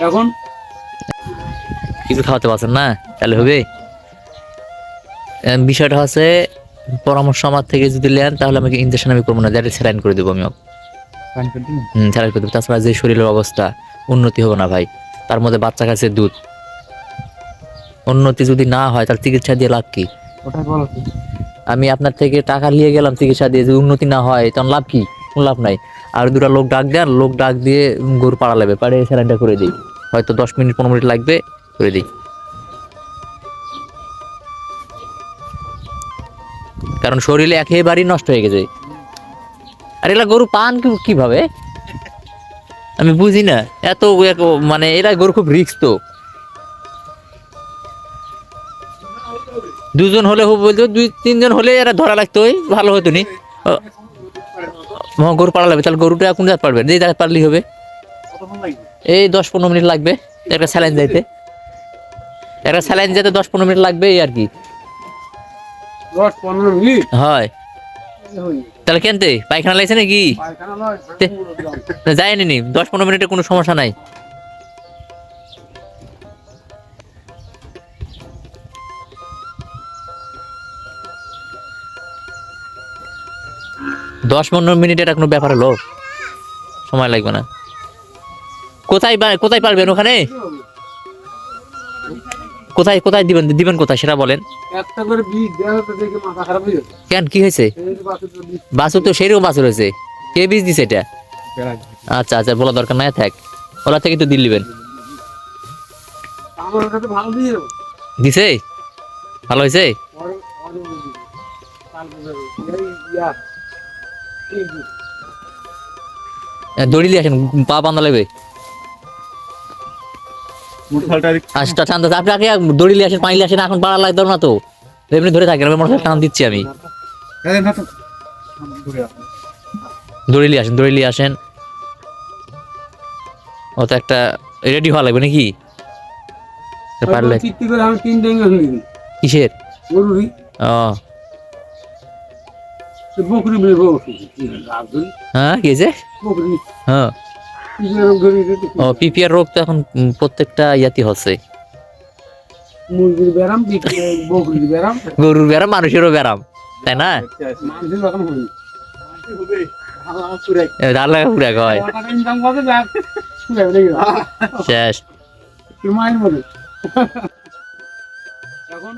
এখন কিছু খাওয়াতে পারছেন না, তাহলে হবে। বিষয়টা হচ্ছে পরামর্শ আমার থেকে যদি নেন তাহলে আমাকে ইনজেকশন আমি করবো না, ডাইরেক্ট স্যালাইন করে দেবো আমি। স্যালাইন করে দেবো, তাছাড়া যে শরীরের অবস্থা উন্নতি হবে না ভাই। তার মধ্যে বাচ্চা কাছে দুধ, উন্নতি যদি না হয় তাহলে চিকিৎসা দিয়ে লাভ কি? ওটা বলো তো। আমি আপনার থেকে টাকা নিয়ে গেলাম চিকিৎসা দিয়ে, যদি উন্নতি না হয় তখন লাভ কি? কোনো লাভ নাই। আর দুটা লোক ডাক দেন, লোক ডাক দিয়ে গরু পাড়া লাগবে, পাড়ে স্যালাইনটা করে দিই, হয়তো 10 মিনিট 15 মিনিট লাগবে, করে দিই। কারণ শরীরে একেবারেই নষ্ট হয়ে গেছে। আর এগুলা গরু পান কিভাবে আমি বুঝি না। এত মানে এরা গরু খুব রিস্ক তো। দুজন হলে বলতো, 2-3 জন হলে এরা ধরা লাগতো, ভালো হতো নি। গরু পাড়া লাগবে, তাহলে গরুটা কোন জায়গায় পারবেন? যে জায়গায় পারলেই হবে। এই 10-15 মিনিট লাগবে একটা স্যালাইন যাইতে, একটা স্যালাইন যেতে 10-15 মিনিট লাগবে, এই আর কি। 10-15 মিনিট হয় তাহলে কেনতে পায়খানা লাগছে নাকি? যায়নি 10-15 মিনিটে কোনো সমস্যা নাই। দশ 15 মিনিট এটা কোনো ব্যাপার হলো? সময় লাগবে না। কোথায় পারবেন ওখানে? কোথায় দিবেন কোথায় সেটা বলেন। একটা করে বীজ দেওয়া হতো, দেখে মাথা খারাপ হয়ে যাচ্ছে। কেন, কি হয়েছে? বাছুর তো সেরকম বাছুর হয়েছে, কে বীজ দিছে এটা? আচ্ছা আচ্ছা, বলা দরকার নাই, থাক। ওলা থেকে তো দিল দিবেন। আমার কাছে ভালো দিয়ে দেবো। দিছে? ভালো হয়েছে? দড়ি দিয়ে আসেন, পা বান্ধা লাগবে। আচ্ছা ঠান্ডা, আপনি আগে দড়ি দিয়ে আসেন, পানি দিয়ে আসেন, এখন পাড়া লাগতো না তো, এমনি ধরে থাকেন, আমি মোটর টান দিচ্ছি আমি। দড়ি দিয়ে আসেন। ও তো একটা রেডি হওয়া লাগবে নাকি? পারলে আমি 3 ডেঙ্গে হয়ে গেছি। কিসের? গরুরই ও বকরি বেবো। হ্যাঁ, কি হয়েছে? বকরি হ্যাঁ, ও পিপিআর রোগ তো এখন প্রত্যেকটা ইয়াতি হচ্ছে। মুরগির ব্যারাম, বকরির ব্যারাম, গরুর ব্যারাম, মানুষেরও ব্যারাম, তাই না? মানুষের এখন হয়নি। ডাল লাগা পুরা কয় ইনকাম করতে যাক শেষ। মায়ের মধ্যে এখন